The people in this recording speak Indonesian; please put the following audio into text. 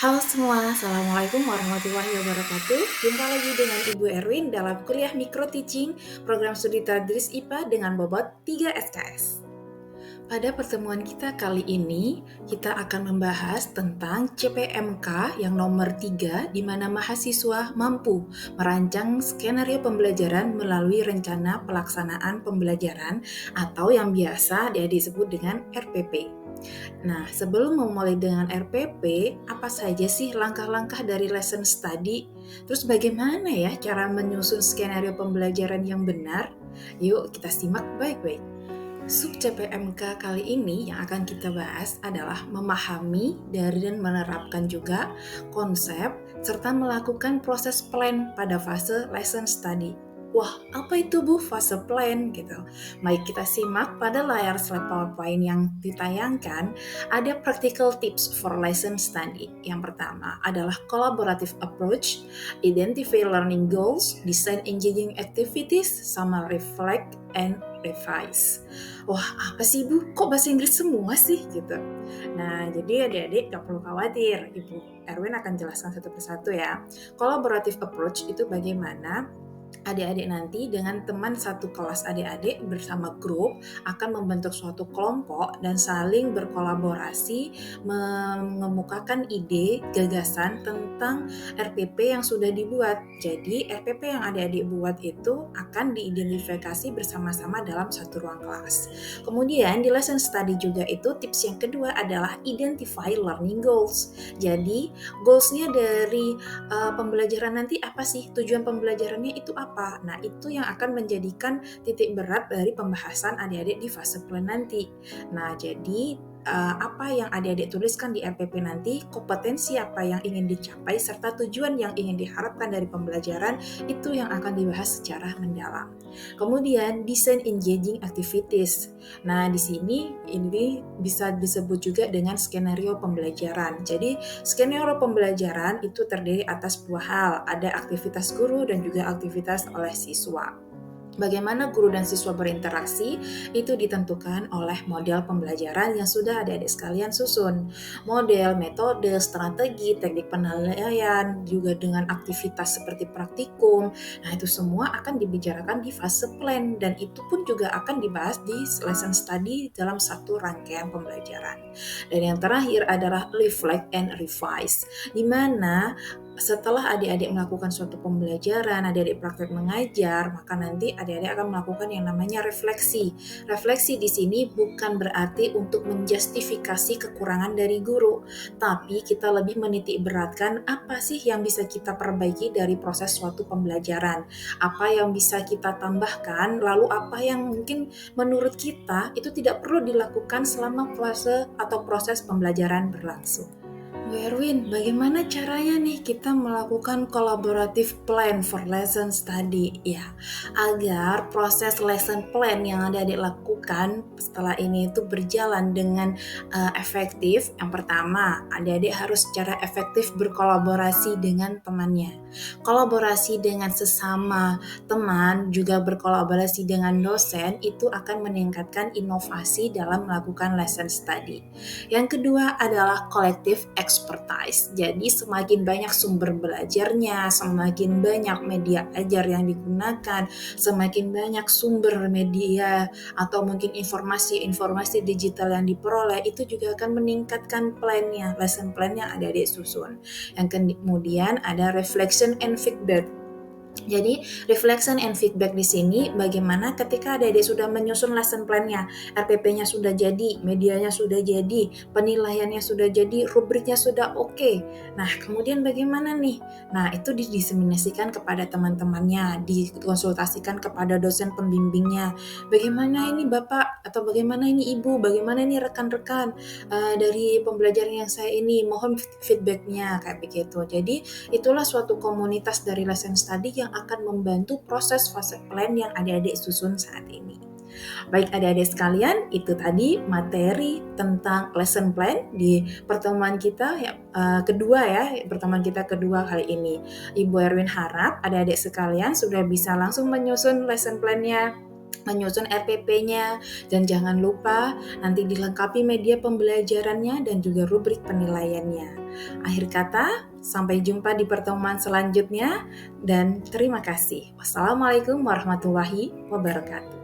Halo semua, Assalamualaikum warahmatullahi wabarakatuh. Jumpa lagi dengan Ibu Erwin dalam kuliah Micro Teaching program studi Tadris IPA dengan bobot 3 SKS. Pada pertemuan kita kali ini, kita akan membahas tentang CPMK yang nomor 3, di mana mahasiswa mampu merancang skenario pembelajaran melalui rencana pelaksanaan pembelajaran atau yang biasa disebut dengan RPP. Nah, sebelum memulai dengan RPP, apa saja sih langkah-langkah dari lesson study? Terus bagaimana ya cara menyusun skenario pembelajaran yang benar? Yuk kita simak baik-baik. Sub CPMK kali ini yang akan kita bahas adalah memahami dari dan menerapkan juga konsep serta melakukan proses plan pada fase lesson study. Wah, apa itu Bu fase plan gitu? Mari kita simak pada layar slide PowerPoint yang ditayangkan, ada practical tips for lesson study. Yang pertama adalah collaborative approach, identify learning goals, design engaging activities, sama reflect and revise. Wah, apa sih Bu? Kok bahasa Inggris semua sih gitu? Nah, jadi adik-adik gak perlu khawatir, Ibu Erwin akan jelaskan satu persatu ya. Collaborative approach itu bagaimana adik-adik nanti dengan teman satu kelas adik-adik bersama grup akan membentuk suatu kelompok dan saling berkolaborasi mengemukakan ide, gagasan tentang RPP yang sudah dibuat. Jadi RPP yang adik-adik buat itu akan diidentifikasi bersama-sama dalam satu ruang kelas. Kemudian di lesson study juga itu tips yang kedua adalah identify learning goals. Jadi goals-nya dari pembelajaran nanti apa sih? Tujuan pembelajarannya itu apa? Nah, itu yang akan menjadikan titik berat dari pembahasan adik-adik di fase plan nanti. Nah, jadi apa yang adik-adik tuliskan di RPP nanti, kompetensi apa yang ingin dicapai, serta tujuan yang ingin diharapkan dari pembelajaran, itu yang akan dibahas secara mendalam. Kemudian, design engaging activities. Nah, di sini ini bisa disebut juga dengan skenario pembelajaran. Jadi, skenario pembelajaran itu terdiri atas dua hal, ada aktivitas guru dan juga aktivitas oleh siswa. Bagaimana guru dan siswa berinteraksi itu ditentukan oleh model pembelajaran yang sudah adik-adik sekalian susun. Model, metode, strategi, teknik penilaian, juga dengan aktivitas seperti praktikum. Nah, itu semua akan dibicarakan di fase plan dan itu pun juga akan dibahas di lesson study dalam satu rangkaian pembelajaran. Dan yang terakhir adalah reflect and revise, di mana setelah adik-adik melakukan suatu pembelajaran, adik-adik praktek mengajar, maka nanti adik-adik akan melakukan yang namanya refleksi. Refleksi di sini bukan berarti untuk menjustifikasi kekurangan dari guru, tapi kita lebih menitik beratkan apa sih yang bisa kita perbaiki dari proses suatu pembelajaran, apa yang bisa kita tambahkan, lalu apa yang mungkin menurut kita itu tidak perlu dilakukan selama fase atau proses pembelajaran berlangsung. Bu Erwin, bagaimana caranya nih kita melakukan collaborative plan for lesson study? Ya, agar proses lesson plan yang adik-adik lakukan setelah ini itu berjalan dengan efektif. Yang pertama, adik-adik harus secara efektif berkolaborasi dengan temannya. Kolaborasi dengan sesama teman, juga berkolaborasi dengan dosen, itu akan meningkatkan inovasi dalam melakukan lesson study. Yang kedua adalah collective expertise. Jadi semakin banyak sumber belajarnya, semakin banyak media ajar yang digunakan, semakin banyak sumber media atau mungkin informasi-informasi digital yang diperoleh, itu juga akan meningkatkan plan-nya, lesson plan yang adik-adik susun. Yang kemudian ada reflection and feedback. Jadi, reflection and feedback di sini bagaimana ketika adik-adik sudah menyusun lesson plan-nya, RPP-nya sudah jadi, medianya sudah jadi, penilaiannya sudah jadi, rubriknya sudah oke. Nah, kemudian bagaimana nih? Nah, itu didiseminasikan kepada teman-temannya, dikonsultasikan kepada dosen pembimbingnya. Bagaimana ini Bapak atau bagaimana ini Ibu, bagaimana ini rekan-rekan dari pembelajaran yang saya ini, mohon feedback-nya kayak begitu. Jadi, itulah suatu komunitas dari lesson study yang akan membantu proses fase plan yang adik-adik susun saat ini. Baik adik-adik sekalian, itu tadi materi tentang lesson plan di pertemuan kita pertemuan kita kedua kali ini. Ibu Erwin harap adik-adik sekalian sudah bisa langsung menyusun lesson plan-nya. menyusun RPP-nya, dan jangan lupa nanti dilengkapi media pembelajarannya dan juga rubrik penilaiannya. Akhir kata, sampai jumpa di pertemuan selanjutnya dan terima kasih. Wassalamualaikum warahmatullahi wabarakatuh.